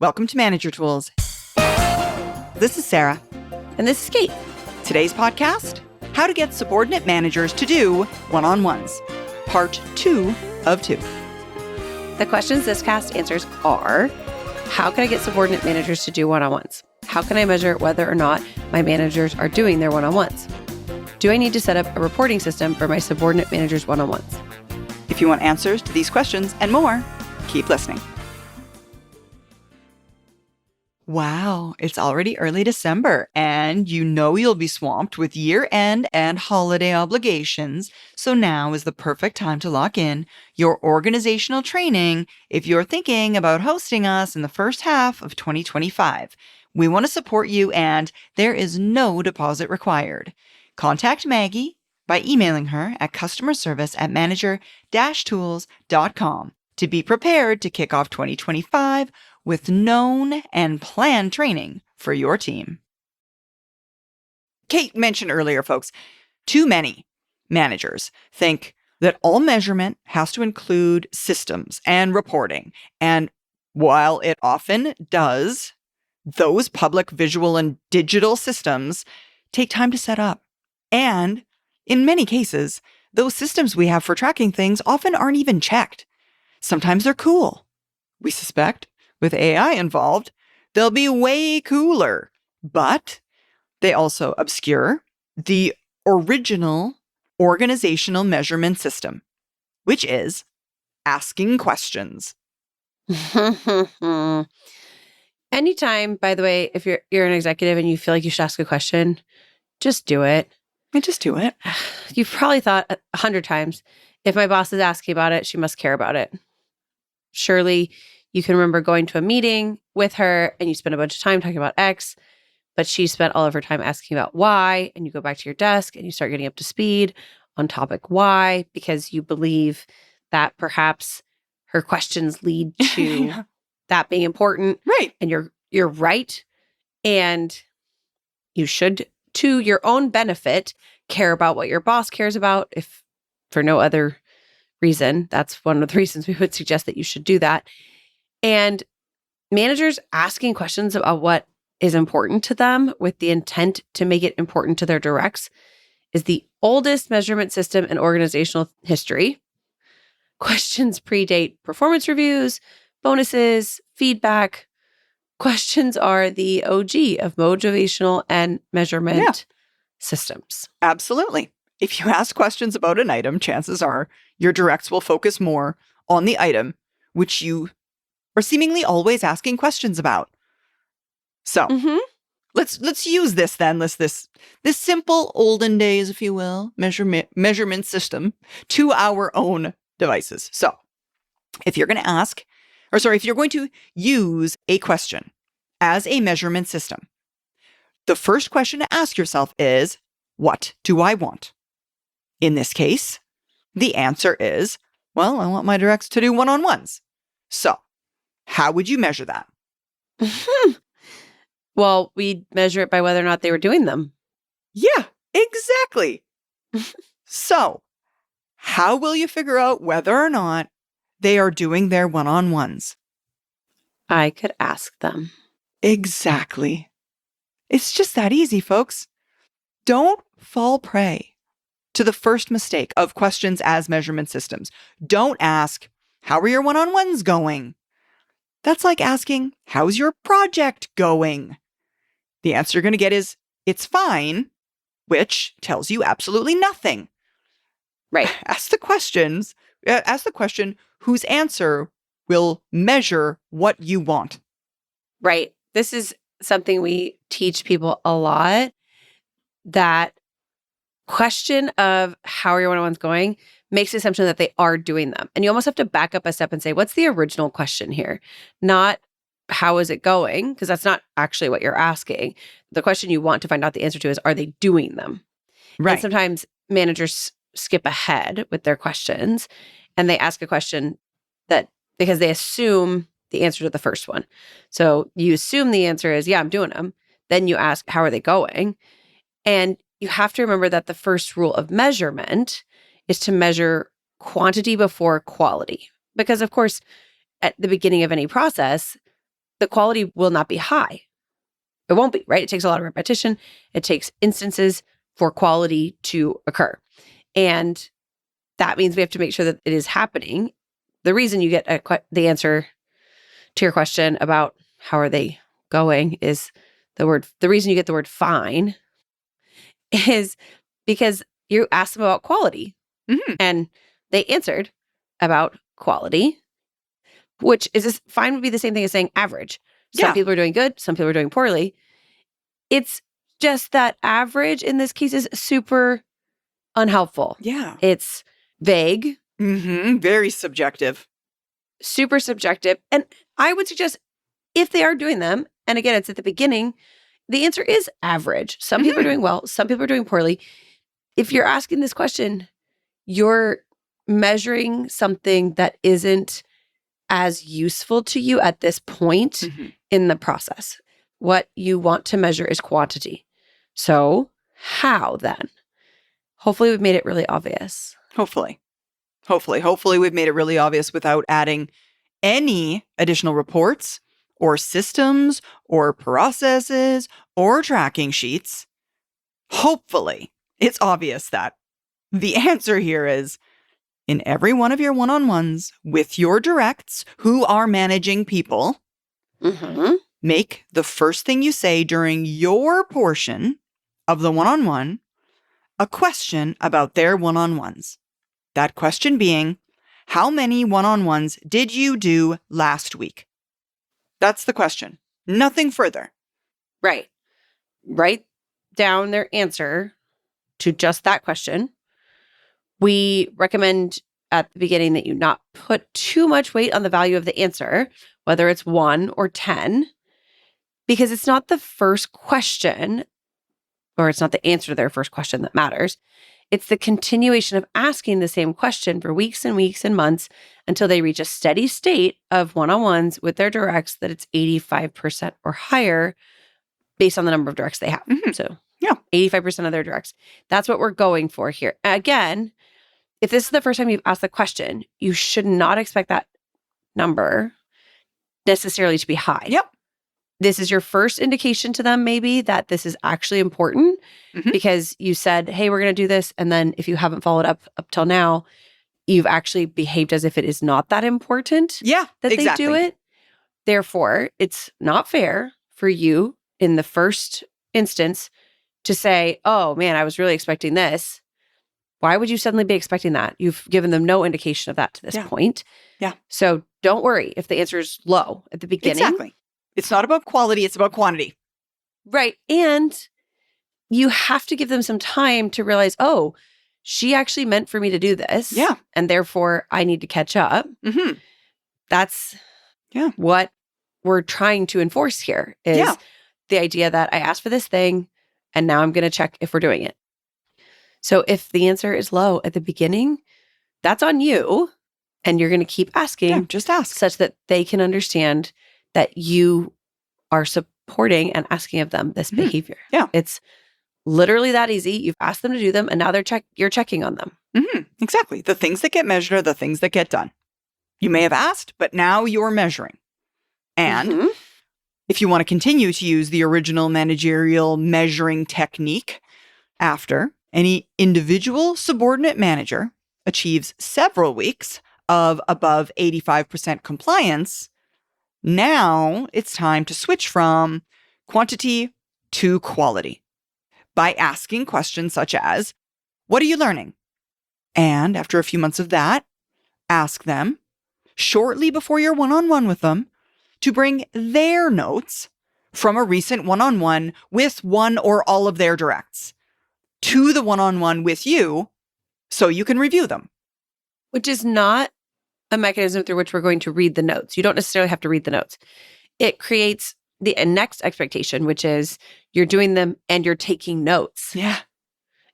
Welcome to Manager Tools. This is Sarah. And this is Kate. Today's podcast, How to Get Subordinate Managers to Do One-on-Ones, Part 2 of 2. The questions this cast answers are, how can I get subordinate managers to do one-on-ones? How can I measure whether or not my managers are doing their one-on-ones? Do I need to set up a reporting system for my subordinate managers' one-on-ones? If you want answers to these questions and more, keep listening. Wow, it's already early December, and you know you'll be swamped with year-end and holiday obligations, so now is the perfect time to lock in your organizational training if you're thinking about hosting us in the first half of 2025. We want to support you, and there is no deposit required. Contact Maggie by emailing her at customerservice@manager-tools.com to be prepared to kick off 2025 with known and planned training for your team. Kate mentioned earlier, folks, too many managers think that all measurement has to include systems and reporting. And while it often does, those public visual and digital systems take time to set up. And in many cases, those systems we have for tracking things often aren't even checked. Sometimes they're cool. We suspect with AI involved, they'll be way cooler. But they also obscure the original organizational measurement system, which is asking questions. Anytime, by the way, if you're an executive and you feel like you should ask a question, just do it. And just do it. You've probably thought 100 times, if my boss is asking about it, she must care about it. Surely you can remember going to a meeting with her and you spent a bunch of time talking about X, but she spent all of her time asking about Y, and you go back to your desk and you start getting up to speed on topic Y because you believe that perhaps her questions lead to that being important. Right. And you're right. And you should, to your own benefit, care about what your boss cares about, if for no other reason. That's one of the reasons we would suggest that you should do that. And managers asking questions about what is important to them with the intent to make it important to their directs is the oldest measurement system in organizational history. Questions predate performance reviews, bonuses, feedback. Questions are the OG of motivational and measurement systems. Absolutely. If you ask questions about an item, chances are your directs will focus more on the item, which you are seemingly always asking questions about. So let's use this then, this simple olden days, if you will, measurement system to our own devices. So if you're going to use a question as a measurement system, the first question to ask yourself is, what do I want? In this case, the answer is, well, I want my directs to do one-on-ones. So how would you measure that? Well, we'd measure it by whether or not they were doing them. Yeah, exactly. So how will you figure out whether or not they are doing their one-on-ones? I could ask them. Exactly. It's just that easy, folks. Don't fall prey to the first mistake of questions as measurement systems. Don't ask, how are your one-on-ones going? That's like asking, how's your project going? The answer you're going to get is, it's fine, which tells you absolutely nothing. Right. Ask the question whose answer will measure what you want. Right. This is something we teach people a lot, that question of how are your one-on-ones going makes the assumption that they are doing them. And you almost have to back up a step and say, what's the original question here? Not how is it going? Because that's not actually what you're asking. The question you want to find out the answer to is, are they doing them? Right. And sometimes managers skip ahead with their questions and they ask a question because they assume the answer to the first one. So you assume the answer is, yeah, I'm doing them. Then you ask, how are they going? And you have to remember that the first rule of measurement is to measure quantity before quality. Because of course, at the beginning of any process, the quality will not be high. It won't be, right? It takes a lot of repetition. It takes instances for quality to occur. And that means we have to make sure that it is happening. The reason you get the answer to your question about how are they going is the reason you get the word fine is because you asked them about quality. And they answered about quality, which is fine would be the same thing as saying average. Some people are doing good, some people are doing poorly. It's just that average in this case is super unhelpful. Yeah. It's vague. Very subjective. Super subjective. And I would suggest if they are doing them, and again, it's at the beginning, the answer is average. Some people are doing well, some people are doing poorly. If you're asking this question, you're measuring something that isn't as useful to you at this point in the process. What you want to measure is quantity. So how then? Hopefully we've made it really obvious. Hopefully we've made it really obvious without adding any additional reports or systems or processes or tracking sheets. Hopefully it's obvious that the answer here is in every one of your one-on-ones with your directs who are managing people, make the first thing you say during your portion of the one-on-one a question about their one-on-ones. That question being, how many one-on-ones did you do last week? That's the question. Nothing further. Right. Write down their answer to just that question. We recommend at the beginning that you not put too much weight on the value of the answer, whether it's 1 or 10, because it's not the first question, or it's not the answer to their first question that matters. It's the continuation of asking the same question for weeks and weeks and months until they reach a steady state of one-on-ones with their directs that it's 85% or higher based on the number of directs they have. So 85% of their directs. That's what we're going for here. Again, if this is the first time you've asked the question, you should not expect that number necessarily to be high. Yep. This is your first indication to them maybe that this is actually important because you said, hey, we're going to do this. And then if you haven't followed up till now, you've actually behaved as if it is not that important that they do it. Therefore, it's not fair for you in the first instance to say, oh man, I was really expecting this. Why would you suddenly be expecting that? You've given them no indication of that to this point. Yeah. So don't worry if the answer is low at the beginning. Exactly. It's not about quality, it's about quantity. Right. And you have to give them some time to realize, oh, she actually meant for me to do this. Yeah. And therefore I need to catch up. That's what we're trying to enforce here is the idea that I asked for this thing and now I'm going to check if we're doing it. So if the answer is low at the beginning, that's on you. And you're going to keep asking. Yeah, just ask. Such that they can understand that you are supporting and asking of them this behavior. Yeah. It's literally that easy. You've asked them to do them and now you're checking on them. Exactly. The things that get measured are the things that get done. You may have asked, but now you're measuring. And if you want to continue to use the original managerial measuring technique after, any individual subordinate manager achieves several weeks of above 85% compliance, now it's time to switch from quantity to quality by asking questions such as, what are you learning? And after a few months of that, ask them shortly before your one-on-one with them to bring their notes from a recent one-on-one with one or all of their directs to the one-on-one with you so you can review them. Which is not a mechanism through which we're going to read the notes. You don't necessarily have to read the notes. It creates the next expectation, which is you're doing them and you're taking notes. Yeah.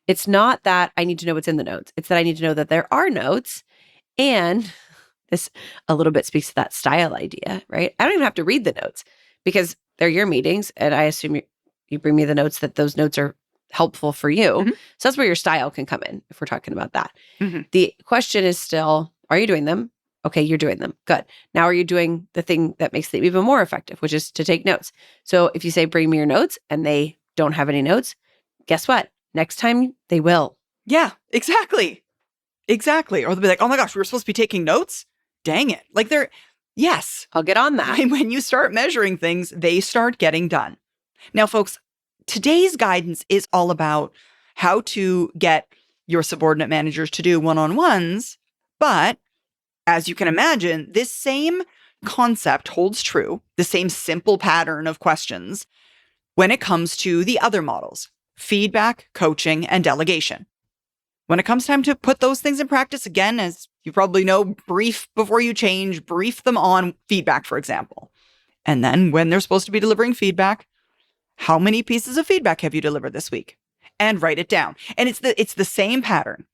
It's not that I need to know what's in the notes. It's that I need to know that there are notes. And this a little bit speaks to that style idea, right? I don't even have to read the notes because they're your meetings. And I assume you bring me the notes that those notes are helpful for you. So that's where your style can come in if we're talking about that. The question is still, are you doing them? Okay, you're doing them. Good. Now are you doing the thing that makes them even more effective, which is to take notes? So if you say, bring me your notes, and they don't have any notes, guess what? Next time they will. Yeah, exactly. Exactly. Or they'll be like, oh my gosh, we were supposed to be taking notes? Dang it. Like yes. I'll get on that. When you start measuring things, they start getting done. Now, folks, today's guidance is all about how to get your subordinate managers to do one-on-ones. But as you can imagine, this same concept holds true, the same simple pattern of questions when it comes to the other models, feedback, coaching, and delegation. When it comes time to put those things in practice, again, as you probably know, brief before you change, brief them on feedback, for example. And then when they're supposed to be delivering feedback, how many pieces of feedback have you delivered this week? And write it down. And it's the same pattern,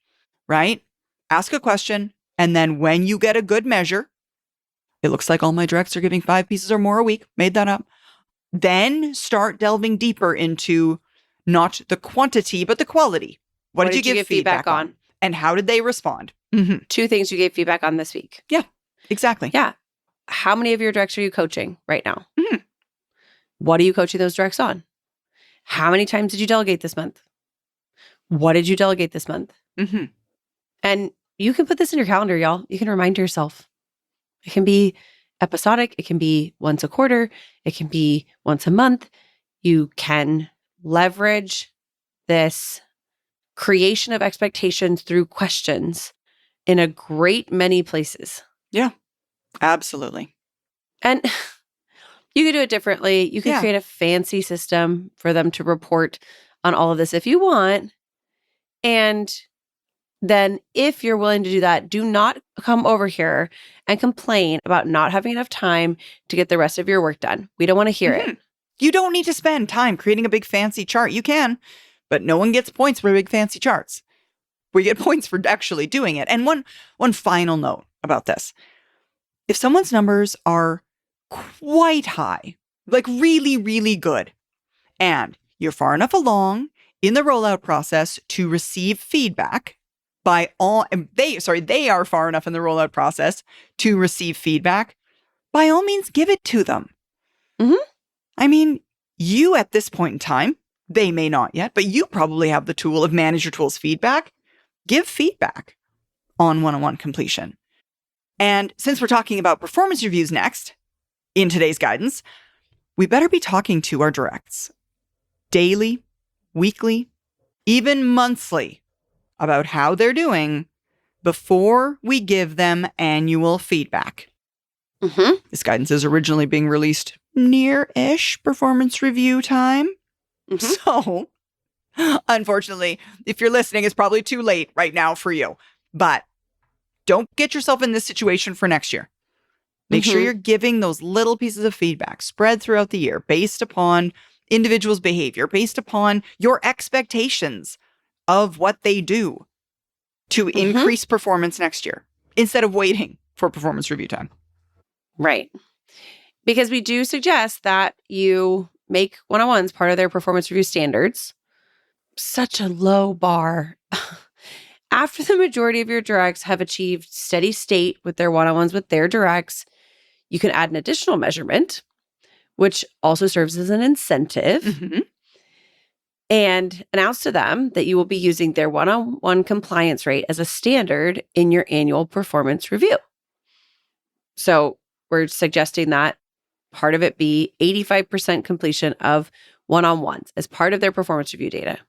right? Ask a question, and then when you get a good measure, it looks like all my directs are giving 5 pieces or more a week, made that up. Then start delving deeper into not the quantity, but the quality. What did you give feedback on? And how did they respond? 2 things you gave feedback on this week. Yeah, exactly. Yeah. How many of your directs are you coaching right now? What are you coaching those directs on? How many times did you delegate this month? What did you delegate this month? And you can put this in your calendar, y'all. You can remind yourself. It can be episodic. It can be once a quarter. It can be once a month. You can leverage this creation of expectations through questions in a great many places. Yeah, absolutely. And you could do it differently. You could create a fancy system for them to report on all of this if you want. And then if you're willing to do that, do not come over here and complain about not having enough time to get the rest of your work done. We don't want to hear it. You don't need to spend time creating a big fancy chart. You can, but no one gets points for big fancy charts. We get points for actually doing it. And one final note about this. If someone's numbers are quite high, like really, really good, and you're far enough along in the rollout process to receive feedback they are far enough in the rollout process to receive feedback, by all means, give it to them. I mean, you at this point in time, they may not yet, but you probably have the tool of manager tools feedback. Give feedback on one-on-one completion. And since we're talking about performance reviews next in today's guidance, we better be talking to our directs daily, weekly, even monthly about how they're doing before we give them annual feedback. This guidance is originally being released near-ish performance review time. So, unfortunately, if you're listening, it's probably too late right now for you. But don't get yourself in this situation for next year. Make sure you're giving those little pieces of feedback spread throughout the year based upon individuals' behavior, based upon your expectations of what they do to increase performance next year instead of waiting for performance review time. Right. Because we do suggest that you make one-on-ones part of their performance review standards. Such a low bar. After the majority of your directs have achieved steady state with their one-on-ones with their directs, you can add an additional measurement, which also serves as an incentive, and announce to them that you will be using their one-on-one compliance rate as a standard in your annual performance review. So we're suggesting that part of it be 85% completion of one-on-ones as part of their performance review data.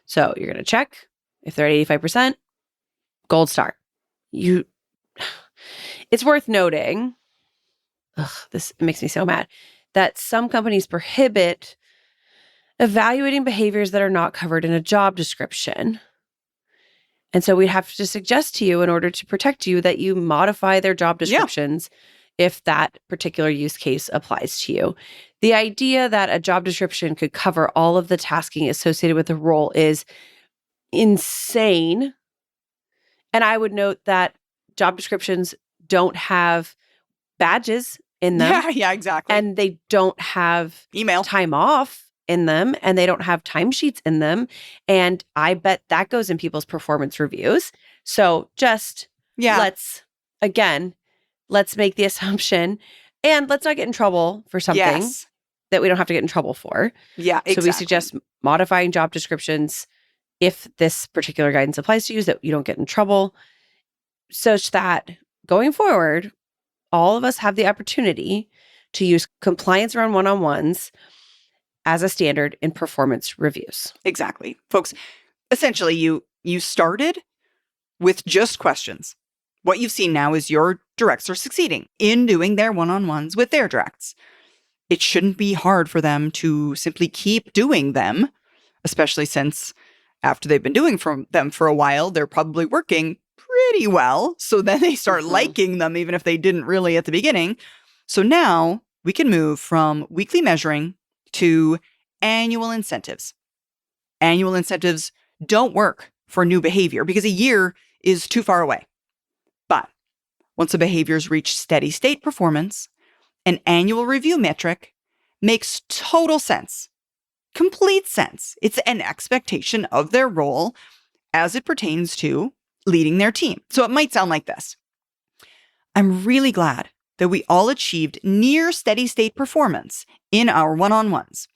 So you're going to check if they're at 85%, gold star. It's worth noting, this makes me so mad, that some companies prohibit evaluating behaviors that are not covered in a job description. And so we'd have to suggest to you, in order to protect you, that you modify their job descriptions if that particular use case applies to you. The idea that a job description could cover all of the tasking associated with the role is insane. And I would note that job descriptions don't have badges in them. Yeah, exactly. And they don't have email time off in them, and they don't have timesheets in them. And I bet that goes in people's performance reviews. So just let's, again, let's make the assumption and let's not get in trouble for something Yes. that we don't have to get in trouble for. Yeah, exactly. So we suggest modifying job descriptions if this particular guidance applies to you so that you don't get in trouble, such that going forward, all of us have the opportunity to use compliance around one-on-ones as a standard in performance reviews. Exactly. Folks, essentially you started with just questions. What you've seen now is your directs are succeeding in doing their one-on-ones with their directs. It shouldn't be hard for them to simply keep doing them, especially since after they've been doing them for a while, they're probably working pretty well. So then they start liking them, even if they didn't really at the beginning. So now we can move from weekly measuring to annual incentives. Annual incentives don't work for new behavior because a year is too far away. But once a behavior's reached steady state performance, an annual review metric makes total sense, complete sense. It's an expectation of their role as it pertains to leading their team. So it might sound like this. I'm really glad that we all achieved near steady state performance in our one-on-ones.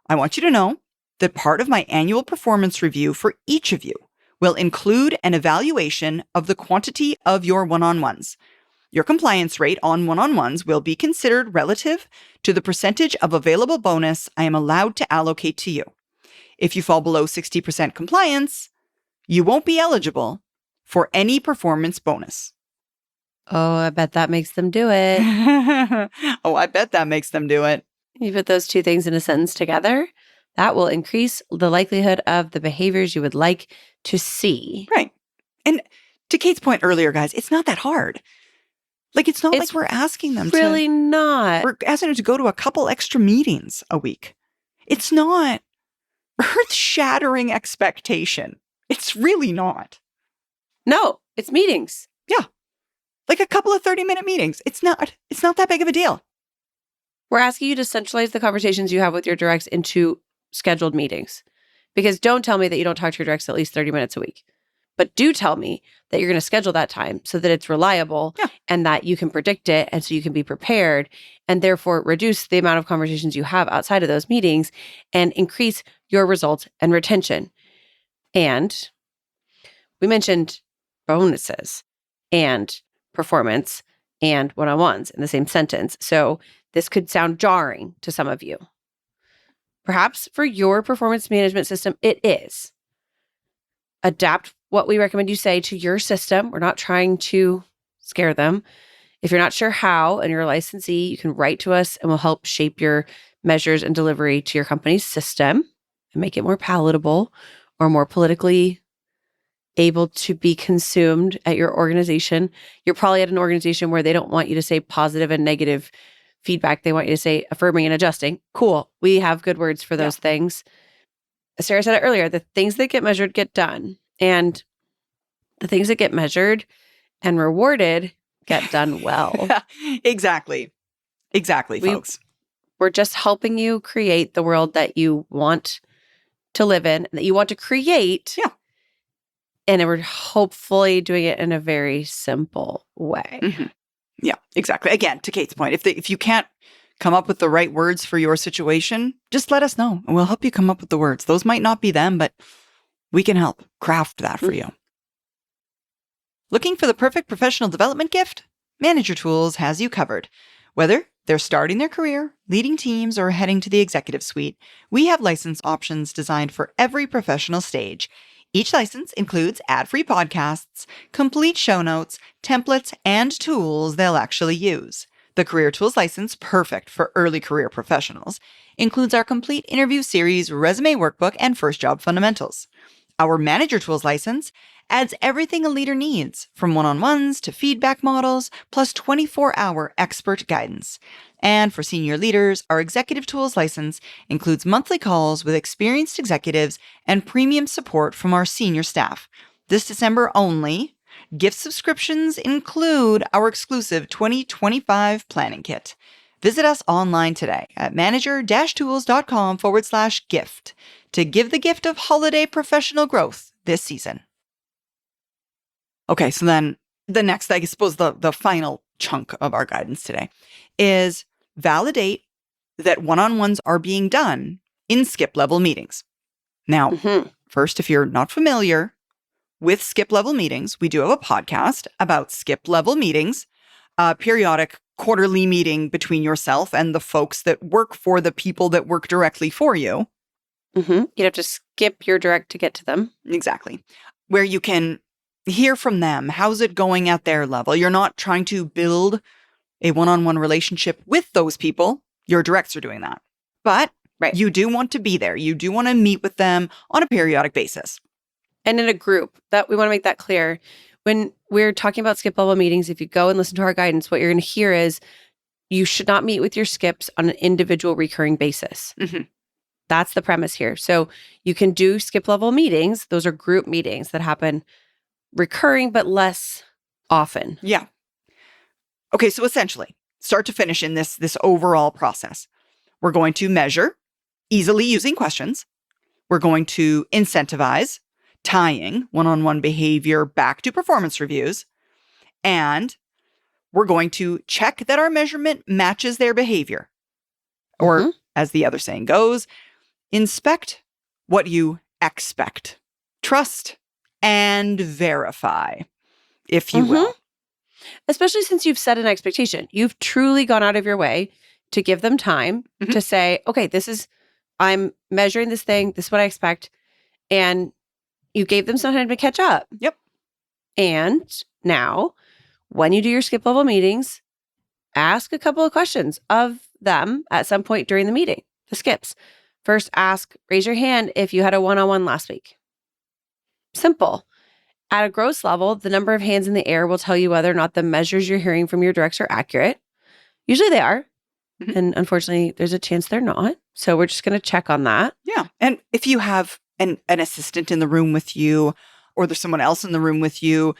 I want you to know that part of my annual performance review for each of you will include an evaluation of the quantity of your one-on-ones. Your compliance rate on one-on-ones will be considered relative to the percentage of available bonus I am allowed to allocate to you. If you fall below 60% compliance, you won't be eligible for any performance bonus. Oh, I bet that makes them do it. Oh, I bet that makes them do it. You put those two things in a sentence together, that will increase the likelihood of the behaviors you would like to see. Right. And to Kate's point earlier, guys, it's not that hard. Like, it's not like we're asking them really not. We're asking them to go to a couple extra meetings a week. It's not earth-shattering expectation. It's really not. No, it's meetings. Yeah. Like a couple of 30-minute meetings. It's not that big of a deal. We're asking you to centralize the conversations you have with your directs into scheduled meetings. Because don't tell me that you don't talk to your directs at least 30 minutes a week. But do tell me that you're going to schedule that time so that it's reliable and that you can predict it and so you can be prepared and therefore reduce the amount of conversations you have outside of those meetings and increase your results and retention. And we mentioned bonuses and performance and one-on-ones in the same sentence. So this could sound jarring to some of you. Perhaps for your performance management system, it is. Adapt what we recommend you say to your system. We're not trying to scare them. If you're not sure how and you're a licensee, you can write to us and we'll help shape your measures and delivery to your company's system and make it more palatable or more politically able to be consumed at your organization. You're probably at an organization where they don't want you to say positive and negative feedback. They want you to say affirming and adjusting. Cool. We have good words for those things. As Sarah said it earlier, the things that get measured get done. And the things that get measured and rewarded get done well. Exactly. Exactly, folks. We're just helping you create the world that you want to live in, that you want to create. Yeah. And we're hopefully doing it in a very simple way. Mm-hmm. Yeah, exactly. Again, to Kate's point, if you can't come up with the right words for your situation, just let us know and we'll help you come up with the words. Those might not be them, but we can help craft that for you. Looking for the perfect professional development gift? Manager Tools has you covered. Whether they're starting their career, leading teams, or heading to the executive suite, we have license options designed for every professional stage. Each license includes ad-free podcasts, complete show notes, templates, and tools they'll actually use. The Career Tools license, perfect for early career professionals, includes our complete interview series, resume workbook, and first job fundamentals. Our Manager Tools license adds everything a leader needs, from one-on-ones to feedback models, plus 24-hour expert guidance. And for senior leaders, our Executive Tools license includes monthly calls with experienced executives and premium support from our senior staff. This December only, gift subscriptions include our exclusive 2025 planning kit. Visit us online today at manager-tools.com/gift to give the gift of holiday professional growth this season. Okay, so then the next, I suppose, the final chunk of our guidance today is validate that one-on-ones are being done in skip level meetings. Now, first, if you're not familiar with skip level meetings, we do have a podcast about skip level meetings, a periodic quarterly meeting between yourself and the folks that work for the people that work directly for you. You'd have to skip your direct to get to them. Exactly. Where you can hear from them. How's it going at their level? You're not trying to build a one-on-one relationship with those people. Your directs are doing that. But you do want to be there. You do want to meet with them on a periodic basis. And in a group, that we want to make that clear. When we're talking about skip level meetings, if you go and listen to our guidance, what you're going to hear is you should not meet with your skips on an individual recurring basis. That's the premise here. So you can do skip level meetings. Those are group meetings that happen recurring, but less often. Yeah. Okay, so essentially, start to finish in this overall process, we're going to measure easily using questions. We're going to incentivize tying one-on-one behavior back to performance reviews. And we're going to check that our measurement matches their behavior. Or, as the other saying goes, inspect what you expect. Trust and verify, if you will. Especially since you've set an expectation. You've truly gone out of your way to give them time to say, okay, I'm measuring this thing. This is what I expect. And you gave them some time to catch up. Yep. And now, when you do your skip level meetings, ask a couple of questions of them at some point during the meeting, the skips. First, raise your hand if you had a one-on-one last week. Simple. At a gross level, the number of hands in the air will tell you whether or not the measures you're hearing from your directs are accurate. Usually they are. And unfortunately, there's a chance they're not. So we're just going to check on that. Yeah. And if you have an assistant in the room with you, or there's someone else in the room with you,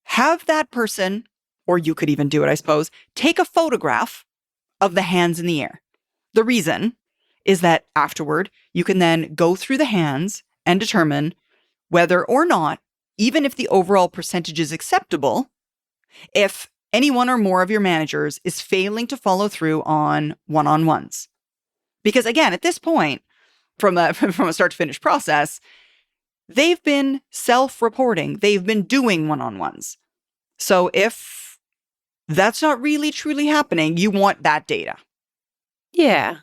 have that person, or you could even do it, I suppose, take a photograph of the hands in the air. The reason is that afterward, you can then go through the hands and determine whether or not, even if the overall percentage is acceptable, if any one or more of your managers is failing to follow through on one-on-ones. Because again, at this point, from a start to finish process, they've been self-reporting. They've been doing one-on-ones. So if that's not really truly happening, you want that data. Yeah.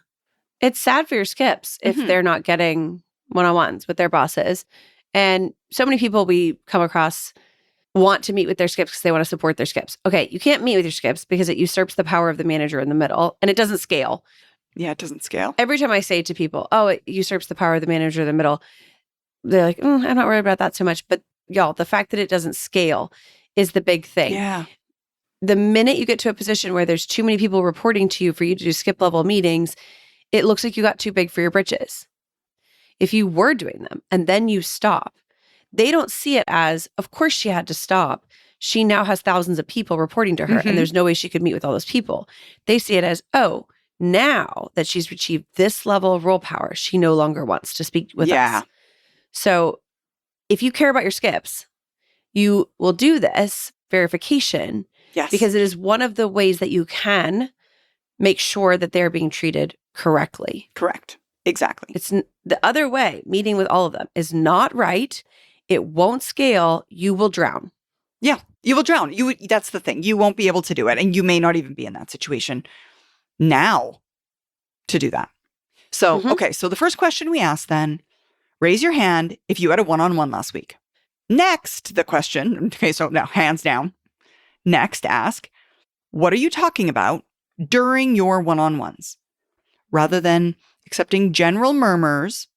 It's sad for your skips if they're not getting one-on-ones with their bosses. And so many people we come across want to meet with their skips because they want to support their skips. Okay, you can't meet with your skips because it usurps the power of the manager in the middle, and it doesn't scale. Yeah, it doesn't scale. Every time I say to people, oh, it usurps the power of the manager in the middle, they're like, I'm not worried about that so much. But y'all, the fact that it doesn't scale is the big thing. Yeah. The minute you get to a position where there's too many people reporting to you for you to do skip level meetings, it looks like you got too big for your britches. If you were doing them and then you stop, they don't see it as, of course she had to stop. She now has thousands of people reporting to her and there's no way she could meet with all those people. They see it as, oh, now that she's achieved this level of role power, she no longer wants to speak with us. So if you care about your skips, you will do this verification because it is one of the ways that you can make sure that they're being treated correctly. Correct. Exactly. It's the other way, meeting with all of them is not right. It won't scale. You will drown. Yeah, you will drown. That's the thing. You won't be able to do it. And you may not even be in that situation now to do that. So, okay. So the first question we asked then, raise your hand if you had a one-on-one last week. Next, the question, okay, so now hands down. Next, ask, what are you talking about during your one-on-ones? Rather than accepting general murmurs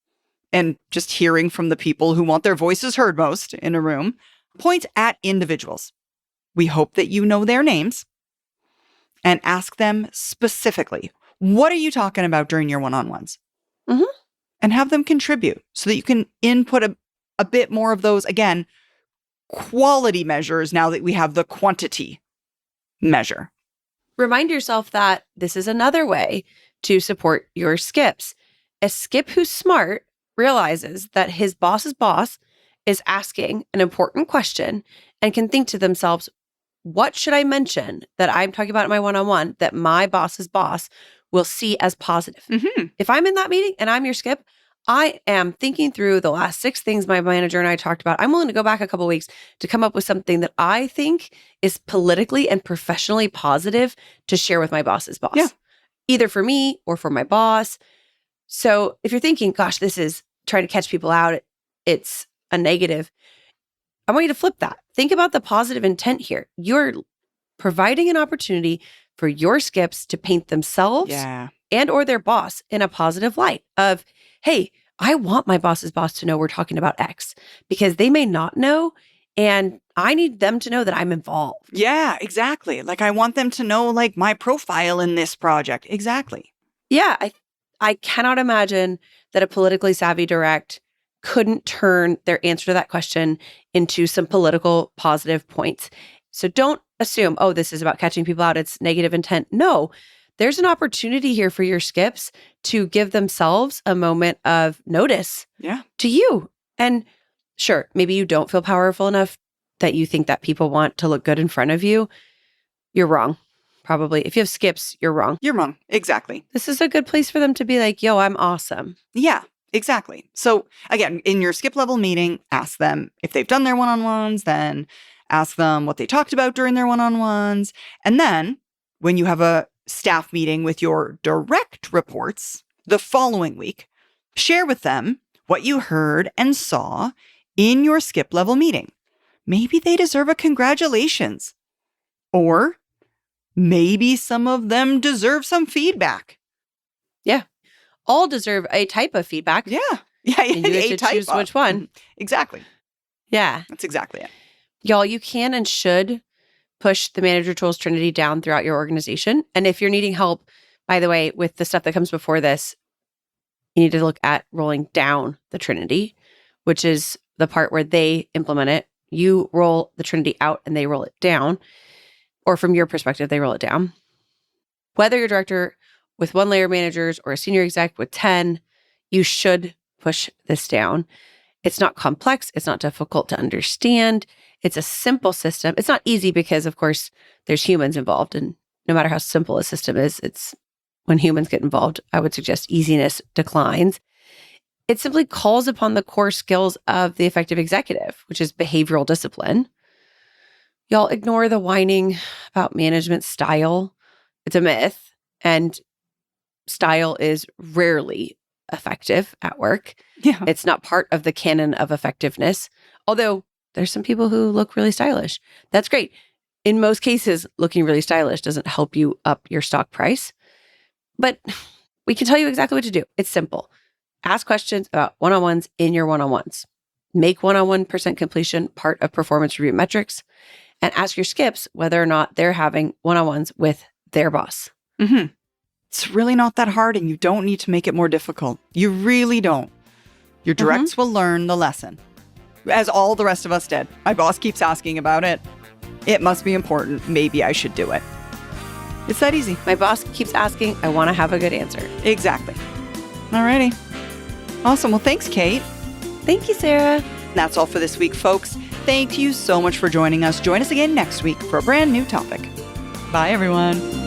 and just hearing from the people who want their voices heard most in a room, point at individuals. We hope that you know their names and ask them specifically, what are you talking about during your one-on-ones? And have them contribute so that you can input a bit more of those, again, quality measures now that we have the quantity measure. Remind yourself that this is another way to support your skips. A skip who's smart realizes that his boss's boss is asking an important question and can think to themselves, what should I mention that I'm talking about in my one-on-one that my boss's boss will see as positive? Mm-hmm. If I'm in that meeting and I'm your skip, I am thinking through the last 6 things my manager and I talked about. I'm willing to go back a couple weeks to come up with something that I think is politically and professionally positive to share with my boss's boss, Yeah. either for me or for my boss. So if you're thinking, gosh, this is trying to catch people out, it's a negative, I want you to flip that. Think about the positive intent here. You're providing an opportunity for your skips to paint themselves and or their boss in a positive light of, hey, I want my boss's boss to know we're talking about X because they may not know, and I need them to know that I'm involved. Yeah, exactly. Like I want them to know like my profile in this project. Exactly. Yeah, I cannot imagine that a politically savvy direct couldn't turn their answer to that question into some political positive points. So don't assume, oh, this is about catching people out. It's negative intent. No, there's an opportunity here for your skips to give themselves a moment of notice to you. And sure, maybe you don't feel powerful enough that you think that people want to look good in front of you. You're wrong. Probably. If you have skips, you're wrong. You're wrong. Exactly. This is a good place for them to be like, yo, I'm awesome. Yeah, exactly. So again, in your skip level meeting, ask them if they've done their one-on-ones, then ask them what they talked about during their one-on-ones. And then when you have a staff meeting with your direct reports the following week, share with them what you heard and saw in your skip level meeting. Maybe they deserve a congratulations. Or maybe some of them deserve some feedback. Yeah. All deserve a type of feedback. Yeah. And you get to choose which one. Exactly. Yeah. That's exactly it. Y'all, you can and should push the manager tools Trinity down throughout your organization. And if you're needing help, by the way, with the stuff that comes before this, you need to look at rolling down the Trinity, which is the part where they implement it. You roll the Trinity out and they roll it down. Or from your perspective, they roll it down. Whether you're a director with 1 layer managers or a senior exec with 10, you should push this down. It's not complex. It's not difficult to understand. It's a simple system. It's not easy because, of course, there's humans involved. And no matter how simple a system is, it's when humans get involved, I would suggest easiness declines. It simply calls upon the core skills of the effective executive, which is behavioral discipline. Y'all ignore the whining about management style. It's a myth, and style is rarely effective at work. Yeah. It's not part of the canon of effectiveness, although there's some people who look really stylish. That's great. In most cases, looking really stylish doesn't help you up your stock price, but we can tell you exactly what to do. It's simple. Ask questions about one-on-ones in your one-on-ones. Make 101% completion part of performance review metrics, and ask your skips whether or not they're having one-on-ones with their boss. Mm-hmm. It's really not that hard, and you don't need to make it more difficult. You really don't. Your directs will learn the lesson, as all the rest of us did. My boss keeps asking about it. It must be important. Maybe I should do it. It's that easy. My boss keeps asking. I want to have a good answer. Exactly. Alrighty. Awesome. Well, thanks, Kate. Thank you, Sarah. That's all for this week, folks. Thank you so much for joining us. Join us again next week for a brand new topic. Bye, everyone.